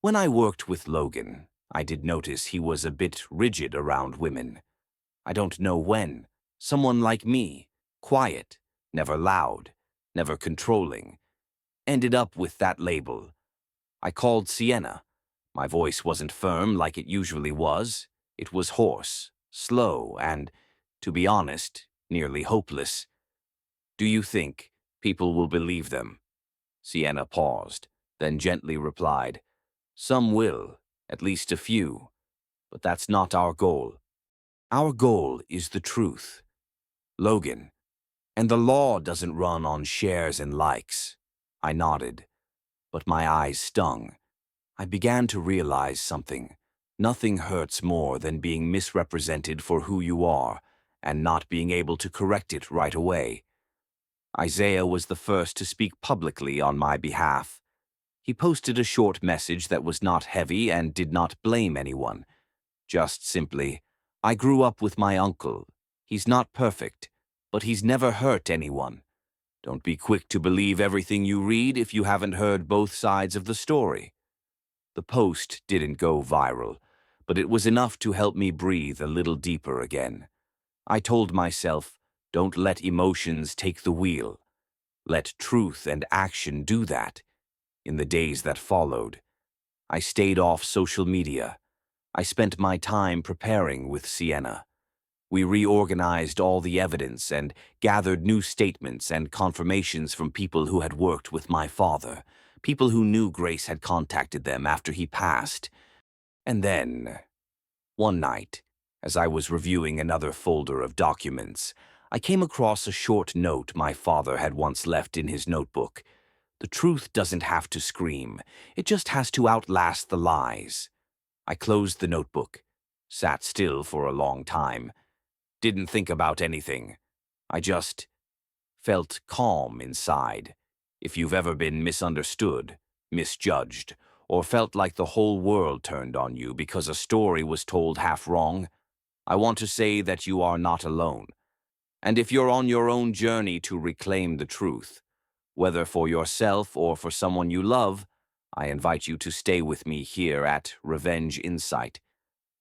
"When I worked with Logan, I did notice he was a bit rigid around women. I don't know when. Someone like me, quiet, never loud, never controlling, ended up with that label. I called Sienna. My voice wasn't firm like it usually was. It was hoarse, slow, and, to be honest, nearly hopeless. Do you think people will believe them?" Sienna paused, then gently replied, "Some will, at least a few, but that's not our goal. Our goal is the truth, Logan, and the law doesn't run on shares and likes." I nodded, but my eyes stung. I began to realize something. Nothing hurts more than being misrepresented for who you are and not being able to correct it right away. Isaiah was the first to speak publicly on my behalf. He posted a short message that was not heavy and did not blame anyone. Just simply, "I grew up with my uncle. He's not perfect, but he's never hurt anyone. Don't be quick to believe everything you read if you haven't heard both sides of the story." The post didn't go viral, but it was enough to help me breathe a little deeper again. I told myself, don't let emotions take the wheel. Let truth and action do that. In the days that followed, I stayed off social media. I spent my time preparing with Sienna. We reorganized all the evidence and gathered new statements and confirmations from people who had worked with my father, people who knew Grace had contacted them after he passed. And then, one night, as I was reviewing another folder of documents, I came across a short note my father had once left in his notebook. The truth doesn't have to scream. It just has to outlast the lies. I closed the notebook, sat still for a long time, didn't think about anything. I just felt calm inside. If you've ever been misunderstood, misjudged, or felt like the whole world turned on you because a story was told half wrong, I want to say that you are not alone. And if you're on your own journey to reclaim the truth, whether for yourself or for someone you love, I invite you to stay with me here at Revenge Insight.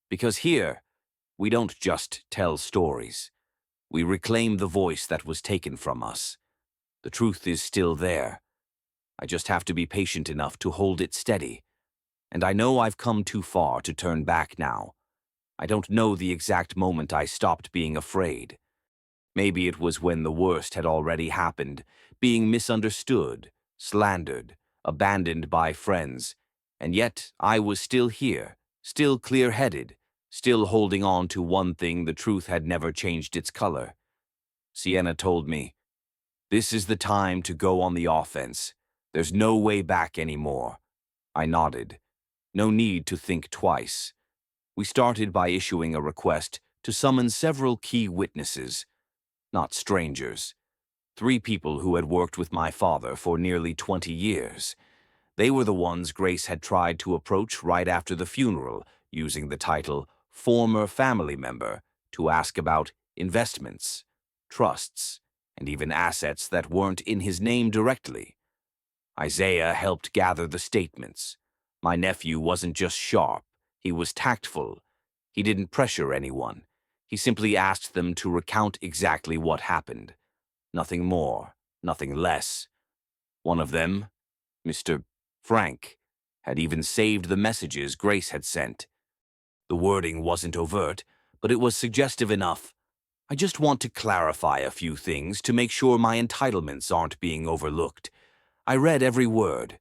Because here, we don't just tell stories. We reclaim the voice that was taken from us. The truth is still there. I just have to be patient enough to hold it steady. And I know I've come too far to turn back now. I don't know the exact moment I stopped being afraid. Maybe it was when the worst had already happened, being misunderstood, slandered, abandoned by friends, and yet I was still here, still clear-headed, still holding on to one thing. The truth had never changed its color. Sienna told me, "This is the time to go on the offense. There's no way back anymore." I nodded. No need to think twice. We started by issuing a request to summon several key witnesses, not strangers. 3 people who had worked with my father for nearly 20 years. They were the ones Grace had tried to approach right after the funeral, using the title former family member to ask about investments, trusts, and even assets that weren't in his name directly. Isaiah helped gather the statements. My nephew wasn't just sharp, he was tactful. He didn't pressure anyone. He simply asked them to recount exactly what happened. Nothing more, nothing less. One of them, Mr. Frank, had even saved the messages Grace had sent. The wording wasn't overt, but it was suggestive enough. I just want to clarify a few things to make sure my entitlements aren't being overlooked. I read every word.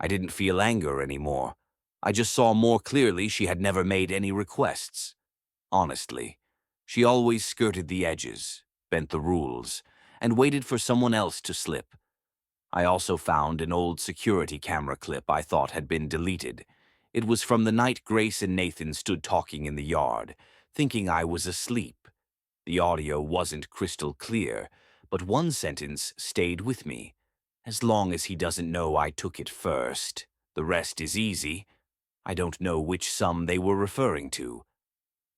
I didn't feel anger anymore. I just saw more clearly she had never made any requests. Honestly, she always skirted the edges, bent the rules, and waited for someone else to slip. I also found an old security camera clip I thought had been deleted. It was from the night Grace and Nathan stood talking in the yard, thinking I was asleep. The audio wasn't crystal clear, but one sentence stayed with me. "As long as he doesn't know I took it first, the rest is easy." I don't know which sum they were referring to.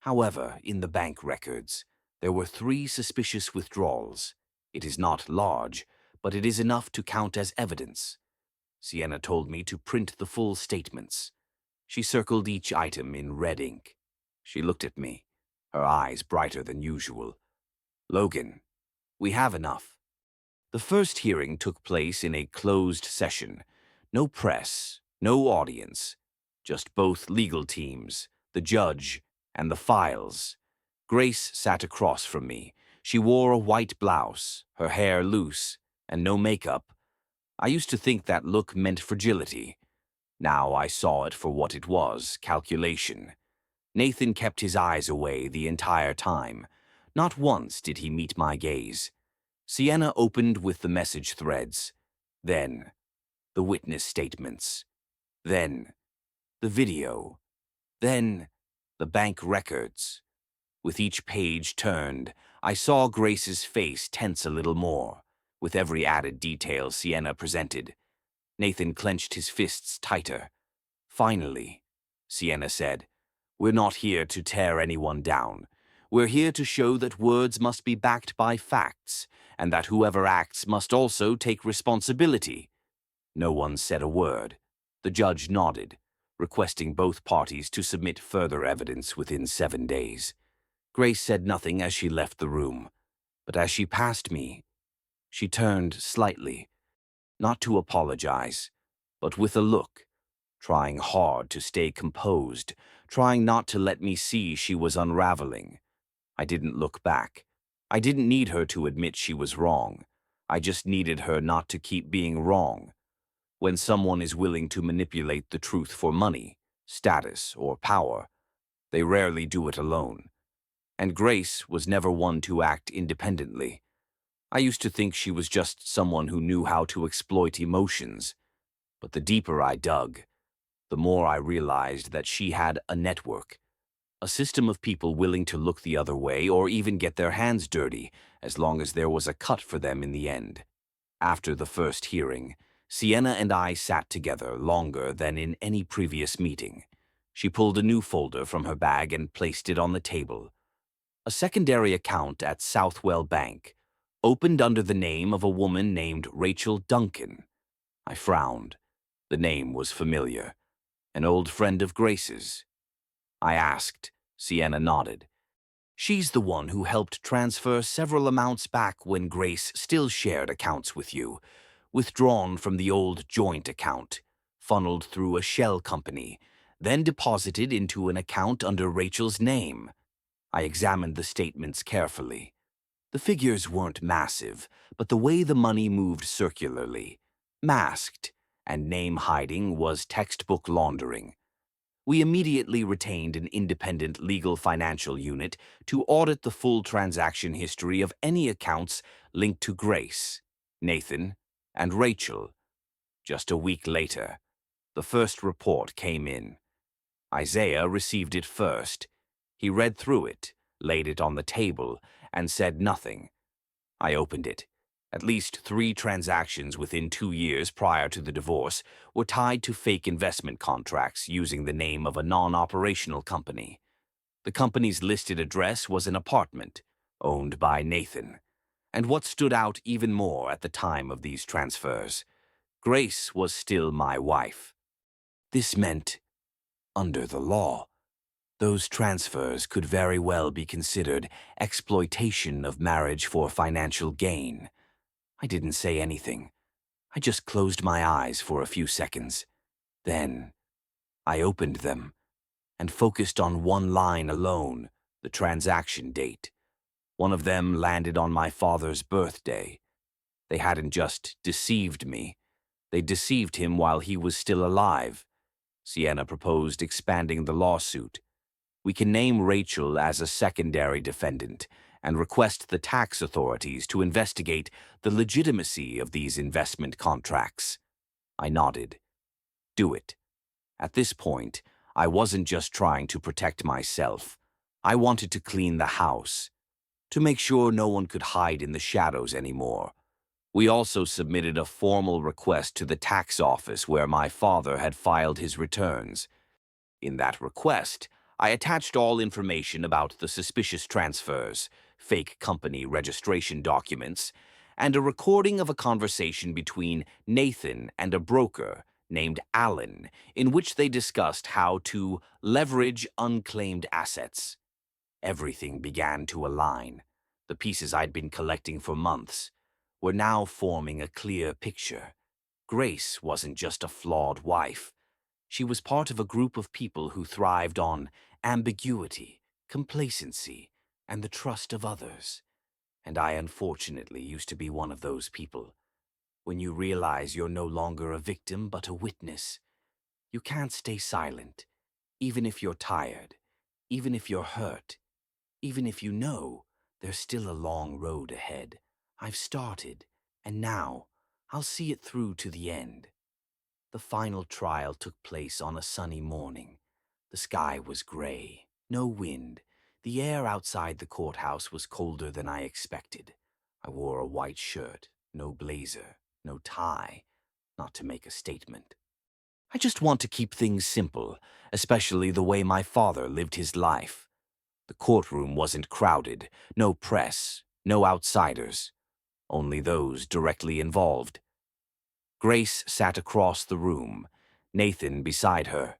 However, in the bank records, there were 3 suspicious withdrawals. It is not large, but it is enough to count as evidence. Sienna told me to print the full statements. She circled each item in red ink. She looked at me, her eyes brighter than usual. "Logan, we have enough." The first hearing took place in a closed session. No press, no audience, just both legal teams, the judge, and the files. Grace sat across from me. She wore a white blouse, her hair loose, and no makeup. I used to think that look meant fragility. Now I saw it for what it was, calculation. Nathan kept his eyes away the entire time. Not once did he meet my gaze. Sienna opened with the message threads. Then, the witness statements. Then, the video. Then, the bank records. With each page turned, I saw Grace's face tense a little more. With every added detail Sienna presented, Nathan clenched his fists tighter. "Finally," Sienna said, "we're not here to tear anyone down. We're here to show that words must be backed by facts, and that whoever acts must also take responsibility." No one said a word. The judge nodded, requesting both parties to submit further evidence within 7 days. Grace said nothing as she left the room, but as she passed me, she turned slightly, not to apologize, but with a look, trying hard to stay composed, trying not to let me see she was unraveling. I didn't look back. I didn't need her to admit she was wrong. I just needed her not to keep being wrong. When someone is willing to manipulate the truth for money, status, or power, they rarely do it alone. And Grace was never one to act independently. I used to think she was just someone who knew how to exploit emotions, but the deeper I dug, the more I realized that she had a network, a system of people willing to look the other way or even get their hands dirty as long as there was a cut for them in the end. After the first hearing, Sienna and I sat together longer than in any previous meeting. She pulled a new folder from her bag and placed it on the table. A secondary account at Southwell Bank, opened under the name of a woman named Rachel Duncan. I frowned. The name was familiar. An old friend of Grace's. I asked. Sienna nodded. She's the one who helped transfer several amounts back when Grace still shared accounts with you, withdrawn from the old joint account, funneled through a shell company, then deposited into an account under Rachel's name. I examined the statements carefully. The figures weren't massive, but the way the money moved circularly, masked, and name hiding was textbook laundering. We immediately retained an independent legal financial unit to audit the full transaction history of any accounts linked to Grace, Nathan, and Rachel. Just a week later, the first report came in. Isaiah received it first. He read through it, laid it on the table, and said nothing. I opened it. At least 3 transactions within 2 years prior to the divorce were tied to fake investment contracts using the name of a non-operational company. The company's listed address was an apartment, owned by Nathan. And what stood out even more at the time of these transfers, Grace was still my wife. This meant, under the law, those transfers could very well be considered exploitation of marriage for financial gain. I didn't say anything. I just closed my eyes for a few seconds. Then, I opened them and focused on one line alone, the transaction date. One of them landed on my father's birthday. They hadn't just deceived me. They deceived him while he was still alive. Sienna proposed expanding the lawsuit. We can name Rachel as a secondary defendant and request the tax authorities to investigate the legitimacy of these investment contracts. I nodded. Do it. At this point, I wasn't just trying to protect myself. I wanted to clean the house, to make sure no one could hide in the shadows anymore. We also submitted a formal request to the tax office where my father had filed his returns. In that request, I attached all information about the suspicious transfers, fake company registration documents, and a recording of a conversation between Nathan and a broker named Alan, in which they discussed how to leverage unclaimed assets. Everything began to align. The pieces I'd been collecting for months were now forming a clear picture. Grace wasn't just a flawed wife. She was part of a group of people who thrived on ambiguity, complacency, and the trust of others. And I unfortunately used to be one of those people. When you realize you're no longer a victim but a witness, you can't stay silent, even if you're tired, even if you're hurt, even if you know there's still a long road ahead. I've started, and now I'll see it through to the end. The final trial took place on a sunny morning. The sky was gray, no wind. The air outside the courthouse was colder than I expected. I wore a white shirt, no blazer, no tie, not to make a statement. I just want to keep things simple, especially the way my father lived his life. The courtroom wasn't crowded, no press, no outsiders, only those directly involved. Grace sat across the room, Nathan beside her.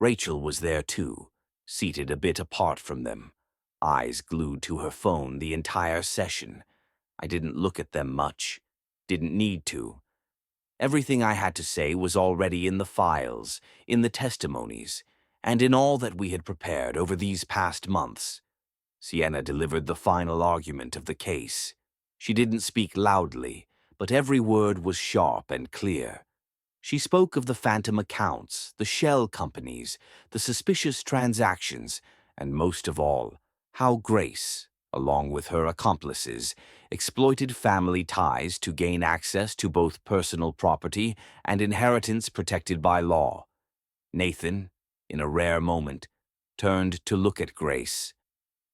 Rachel was there too, seated a bit apart from them, eyes glued to her phone the entire session. I didn't look at them much, didn't need to. Everything I had to say was already in the files, in the testimonies, and in all that we had prepared over these past months. Sienna delivered the final argument of the case. She didn't speak loudly, but every word was sharp and clear. She spoke of the phantom accounts, the shell companies, the suspicious transactions, and most of all, how Grace, along with her accomplices, exploited family ties to gain access to both personal property and inheritance protected by law. Nathan, in a rare moment, turned to look at Grace,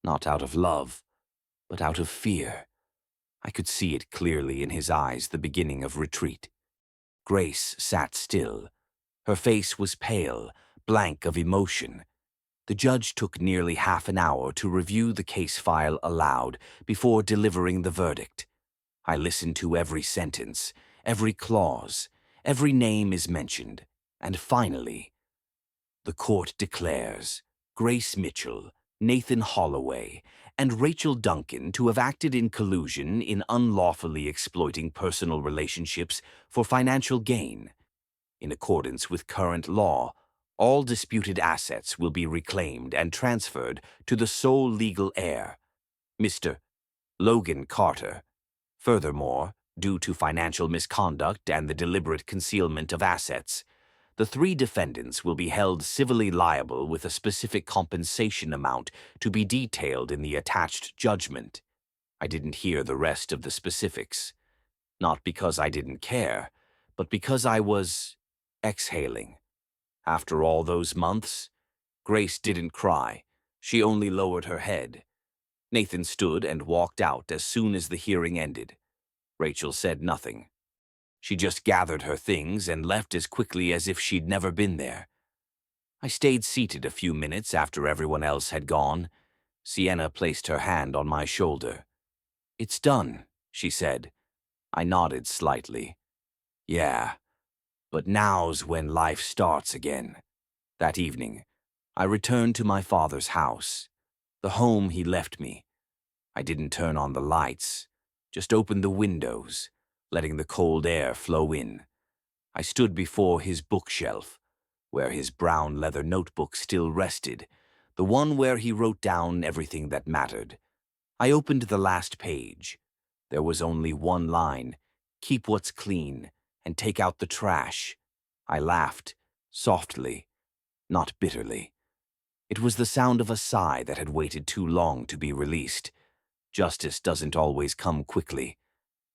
not out of love, but out of fear. I could see it clearly in his eyes, the beginning of retreat. Grace sat still. Her face was pale, blank of emotion. The judge took nearly half an hour to review the case file aloud before delivering the verdict. I listened to every sentence, every clause, every name is mentioned, and finally, the court declares Grace Mitchell, Nathan Holloway, and Rachel Duncan to have acted in collusion in unlawfully exploiting personal relationships for financial gain. In accordance with current law, all disputed assets will be reclaimed and transferred to the sole legal heir, Mr. Logan Carter. Furthermore, due to financial misconduct and the deliberate concealment of assets, the three defendants will be held civilly liable with a specific compensation amount to be detailed in the attached judgment. I didn't hear the rest of the specifics, not because I didn't care, but because I was exhaling. After all those months, Grace didn't cry. She only lowered her head. Nathan stood and walked out as soon as the hearing ended. Rachel said nothing. She just gathered her things and left as quickly as if she'd never been there. I stayed seated a few minutes after everyone else had gone. Sienna placed her hand on my shoulder. "It's done," she said. I nodded slightly. "Yeah, but now's when life starts again." That evening, I returned to my father's house, the home he left me. I didn't turn on the lights, just opened the windows, letting the cold air flow in. I stood before his bookshelf, where his brown leather notebook still rested, the one where he wrote down everything that mattered. I opened the last page. There was only one line: "Keep what's clean and take out the trash." I laughed, softly, not bitterly. It was the sound of a sigh that had waited too long to be released. Justice doesn't always come quickly,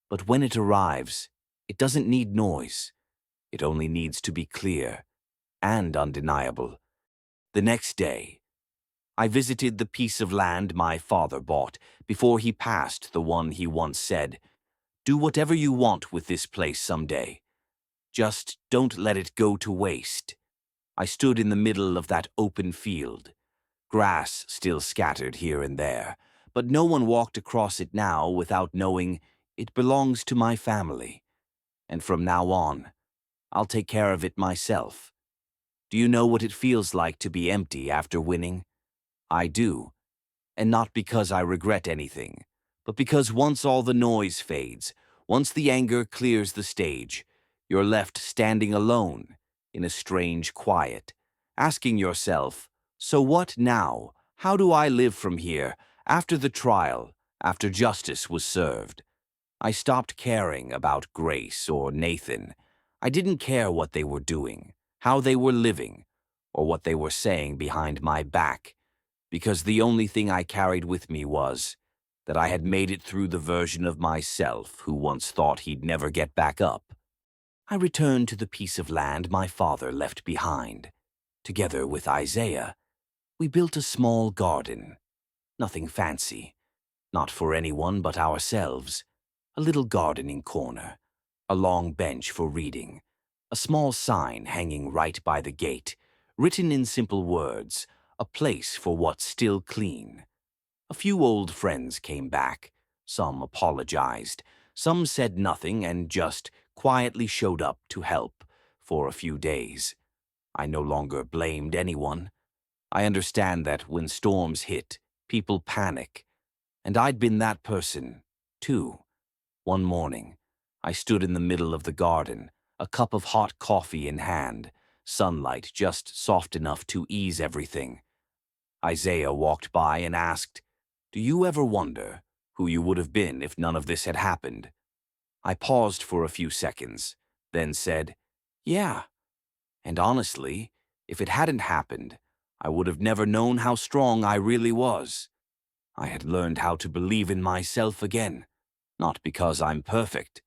but when it arrives, it doesn't need noise. It only needs to be clear and undeniable. The next day, I visited the piece of land my father bought before he passed, the one he once said, "Do whatever you want with this place someday. Just don't let it go to waste." I stood in the middle of that open field. Grass still scattered here and there, but no one walked across it now without knowing it belongs to my family. And from now on, I'll take care of it myself. Do you know what it feels like to be empty after winning? I do, and not because I regret anything, but because once all the noise fades, once the anger clears the stage, you're left standing alone in a strange quiet, asking yourself, so what now? How do I live from here, after the trial, after justice was served? I stopped caring about Grace or Nathan. I didn't care what they were doing, how they were living, or what they were saying behind my back, because the only thing I carried with me was that I had made it through the version of myself who once thought he'd never get back up. I returned to the piece of land my father left behind. Together with Isaiah, we built a small garden. Nothing fancy, not for anyone but ourselves. A little gardening corner, a long bench for reading, a small sign hanging right by the gate, written in simple words, "A place for what's still clean." A few old friends came back. Some apologized. Some said nothing and just quietly showed up to help for a few days. I no longer blamed anyone. I understand that when storms hit, people panic. And I'd been that person, too. One morning, I stood in the middle of the garden, a cup of hot coffee in hand, sunlight just soft enough to ease everything. Isaiah walked by and asked, "Do you ever wonder who you would have been if none of this had happened?" I paused for a few seconds, then said, "Yeah. And honestly, if it hadn't happened, I would have never known how strong I really was. I had learned how to believe in myself again." Not because I'm perfect,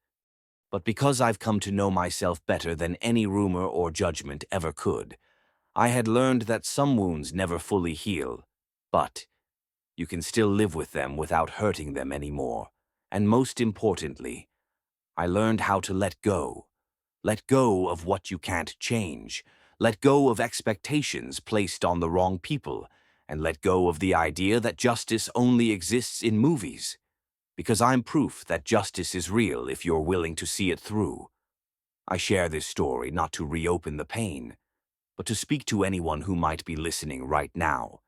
but because I've come to know myself better than any rumor or judgment ever could. I had learned that some wounds never fully heal, but you can still live with them without hurting them anymore. And most importantly, I learned how to let go. Let go of what you can't change. Let go of expectations placed on the wrong people. And let go of the idea that justice only exists in movies. Because I'm proof that justice is real if you're willing to see it through. I share this story not to reopen the pain, but to speak to anyone who might be listening right now.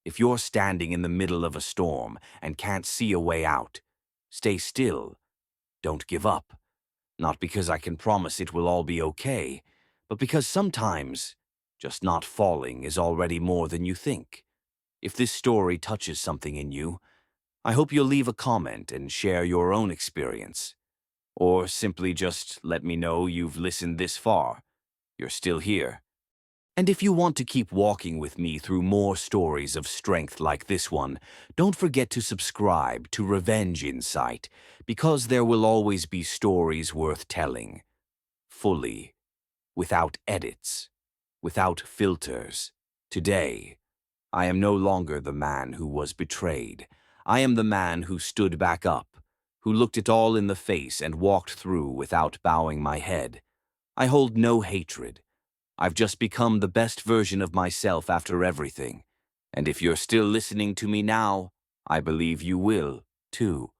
If you're standing in the middle of a storm and can't see a way out, stay still. Don't give up. Not because I can promise it will all be okay, but because sometimes just not falling is already more than you think. If this story touches something in you, I hope you'll leave a comment and share your own experience. Or simply just let me know you've listened this far. You're still here. And if you want to keep walking with me through more stories of strength like this one, don't forget to subscribe to Revenge Insight, because there will always be stories worth telling. Fully. Without edits. Without filters. Today, I am no longer the man who was betrayed. I am the man who stood back up, who looked it all in the face and walked through without bowing my head. I hold no hatred. I've just become the best version of myself after everything. And if you're still listening to me now, I believe you will, too.